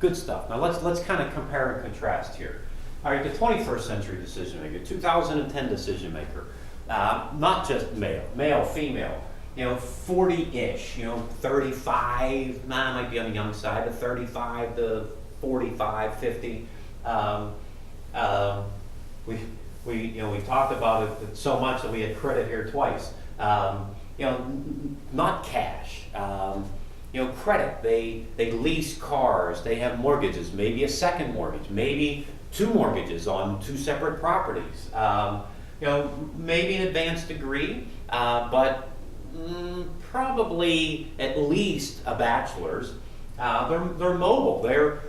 Good stuff. Now let's kind of compare and contrast here. All right, the 21st century decision maker, 2010 decision maker, not just male, female, 40-ish, 35, might be on the young side, to 35 to 45, 50. We talked about it so much that we had credit here twice. Not cash. Credit. They lease cars. They have mortgages. Maybe a second mortgage. Maybe two mortgages on two separate properties. Maybe an advanced degree, but probably at least a bachelor's. They're mobile. They're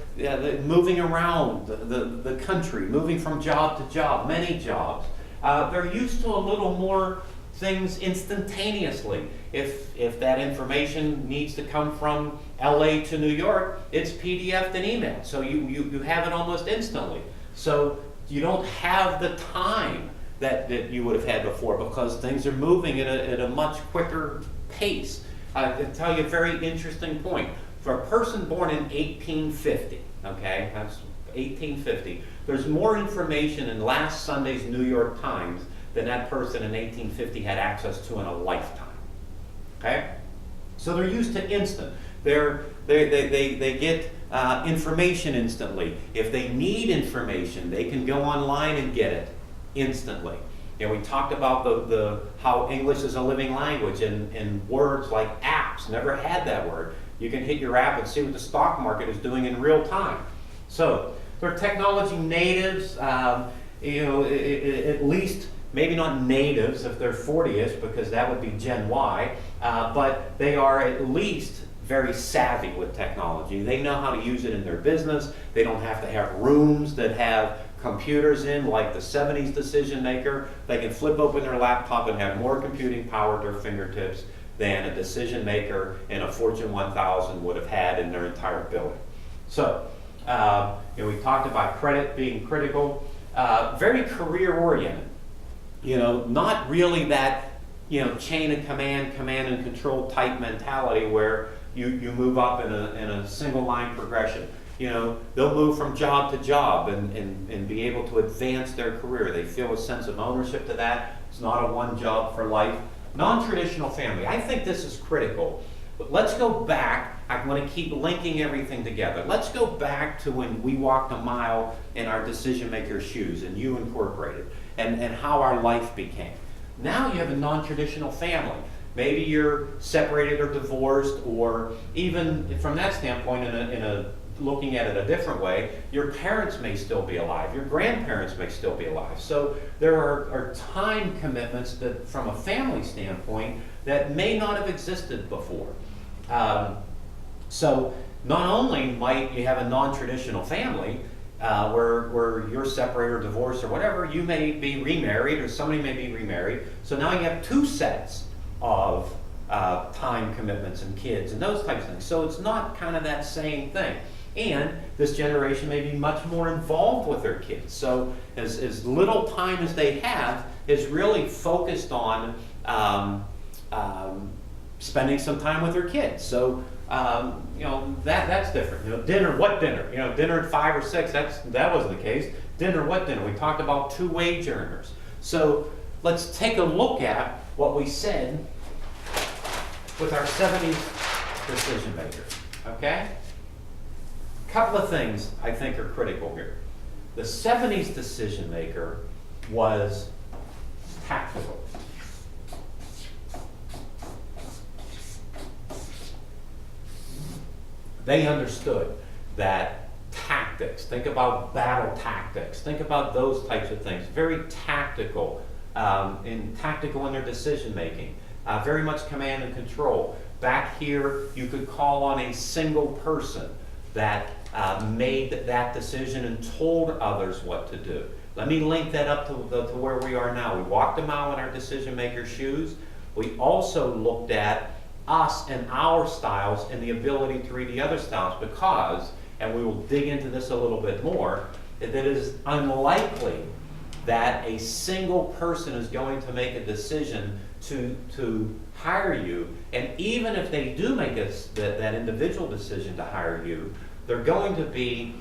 moving around the country, moving from job to job, many jobs. They're used to a little more things instantaneously. If that information needs to come from LA to New York, it's PDF'd and emailed. So you have it almost instantly. So you don't have the time that you would have had before because things are moving at a much quicker pace. I'll tell you a very interesting point. For a person born in 1850, okay, that's 1850, there's more information in last Sunday's New York Times than that person in 1850 had access to in a lifetime. Okay? So they're used to instant. They get information instantly. If they need information, they can go online and get it instantly. We talked about how English is a living language and words like apps. Never had that word. You can hit your app and see what the stock market is doing in real time. So they're technology natives, at least maybe not natives if they're 40-ish because that would be Gen Y, but they are at least very savvy with technology. They know how to use it in their business. They don't have to have rooms that have computers in like the 70s decision maker. They can flip open their laptop and have more computing power at their fingertips than a decision maker in a Fortune 1000 would have had in their entire building. So, we talked about credit being critical, very career oriented. Not really that, chain of command and control type mentality where you move up in a single line progression. They'll move from job to job and be able to advance their career. They feel a sense of ownership to that. It's not a one job for life. Non-traditional family. I think this is critical. But let's go back. I'm going to keep linking everything together. Let's go back to when we walked a mile in our decision maker's shoes and you incorporated and how our life became. Now you have a non-traditional family. Maybe you're separated or divorced, or even from that standpoint, looking at it a different way, your parents may still be alive, your grandparents may still be alive. So there are time commitments that, from a family standpoint, that may not have existed before. So not only might you have a non-traditional family, where you're separated or divorced or whatever, you may be remarried or somebody may be remarried. So now you have two sets of time commitments and kids and those types of things. So it's not kind of that same thing. And this generation may be much more involved with their kids. So as little time as they have is really focused on spending some time with their kids. So that's different. Dinner, what dinner? Dinner at 5 or 6, that wasn't the case. Dinner, what dinner? We talked about two wage earners. So let's take a look at what we said with our 70s decision maker. Okay? A couple of things I think are critical here. The 70s decision maker was tactical. They understood that tactics, think about battle tactics, think about those types of things, very tactical in their decision making, very much command and control. Back here, you could call on a single person that made that decision and told others what to do. Let me link that up to where we are now. We walked a mile in our decision maker's shoes. We also looked at us and our styles and the ability to read the other styles because, and we will dig into this a little bit more, that it is unlikely that a single person is going to make a decision to hire you, and even if they do make that individual decision to hire you, They're going to be,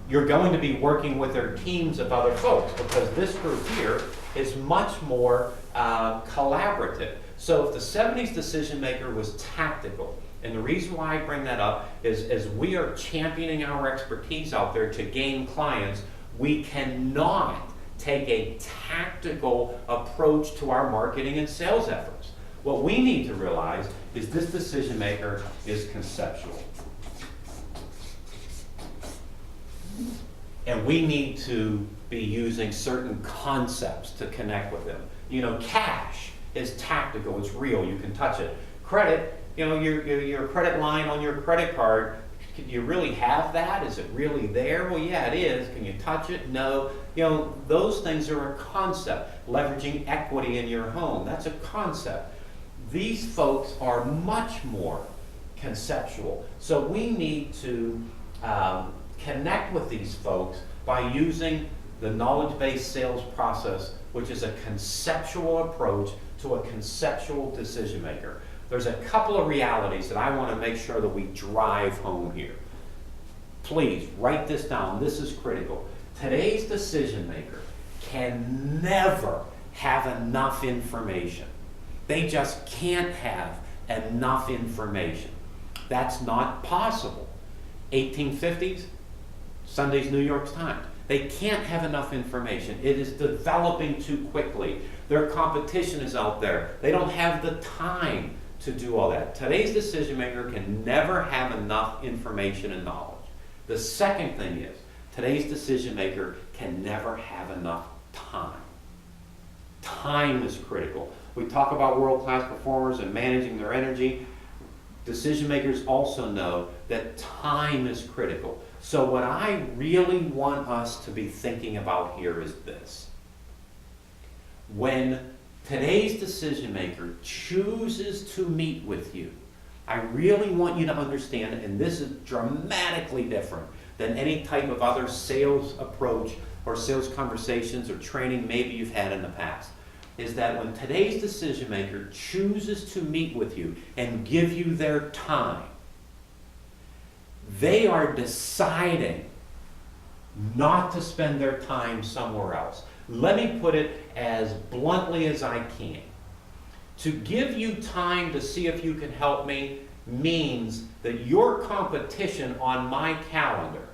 you're going to be working with their teams of other folks, because this group here is much more collaborative. So if the 70s decision maker was tactical, and the reason why I bring that up is as we are championing our expertise out there to gain clients, we cannot take a tactical approach to our marketing and sales efforts. What we need to realize is this decision maker is conceptual. And we need to be using certain concepts to connect with them. You know, cash is tactical, it's real, you can touch it. Credit, you know, your credit line on your credit card, do you really have that? Is it really there? Well, yeah, it is. Can you touch it? No. You know, those things are a concept. Leveraging equity in your home, that's a concept. These folks are much more conceptual. So we need to connect with these folks by using the knowledge-based sales process, which is a conceptual approach to a conceptual decision maker. There's a couple of realities that I want to make sure that we drive home here. Please write this down. This is critical. Today's decision maker can never have enough information. They just can't have enough information. That's not possible. 1850s, Sunday's New York Times. They can't have enough information. It is developing too quickly. Their competition is out there. They don't have the time to do all that. Today's decision maker can never have enough information and knowledge. The second thing is, today's decision maker can never have enough time. Time is critical. We talk about world-class performers and managing their energy. Decision makers also know that time is critical. So what I really want us to be thinking about here is this. When today's decision maker chooses to meet with you, I really want you to understand, and this is dramatically different than any type of other sales approach or sales conversations or training maybe you've had in the past, is that when today's decision maker chooses to meet with you and give you their time, they are deciding not to spend their time somewhere else. Let me put it as bluntly as I can. To give you time to see if you can help me means that your competition on my calendar,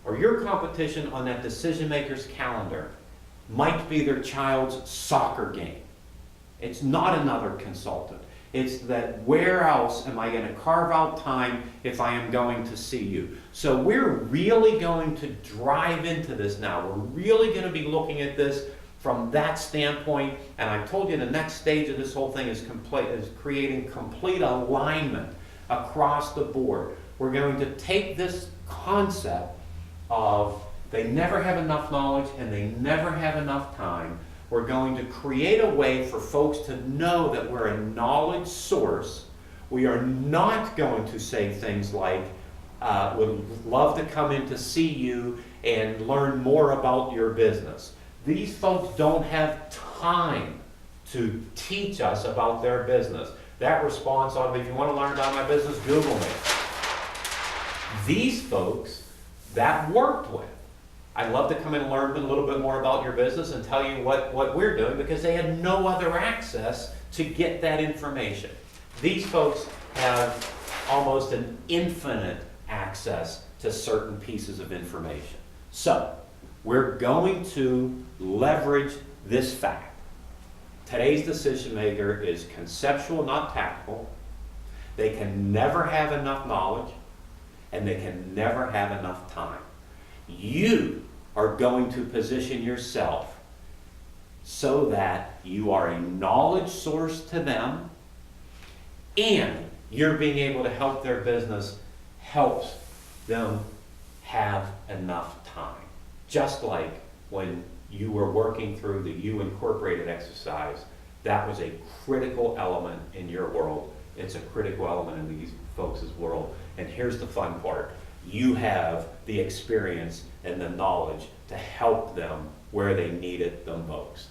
or your competition on that decision maker's calendar, might be their child's soccer game. It's not another consultant. It's that where else am I going to carve out time if I am going to see you? So we're really going to drive into this now. We're really going to be looking at this from that standpoint. And I told you the next stage of this whole thing is creating complete alignment across the board. We're going to take this concept of they never have enough knowledge and they never have enough time. We're going to create a way for folks to know that we're a knowledge source. We are not going to say things like, would love to come in to see you and learn more about your business. These folks don't have time to teach us about their business. That response ought to be, if you want to learn about my business, Google me. These folks, that worked with. I'd love to come in and learn a little bit more about your business and tell you what we're doing, because they had no other access to get that information. These folks have almost an infinite access to certain pieces of information. So, we're going to leverage this fact. Today's decision maker is conceptual, not tactical. They can never have enough knowledge, and they can never have enough time. You are going to position yourself so that you are a knowledge source to them, and you're being able to help their business helps them have enough time. Just like when you were working through the You Incorporated exercise, that was a critical element in your world. It's a critical element in these folks' world. And here's the fun part. You have the experience and the knowledge to help them where they need it the most.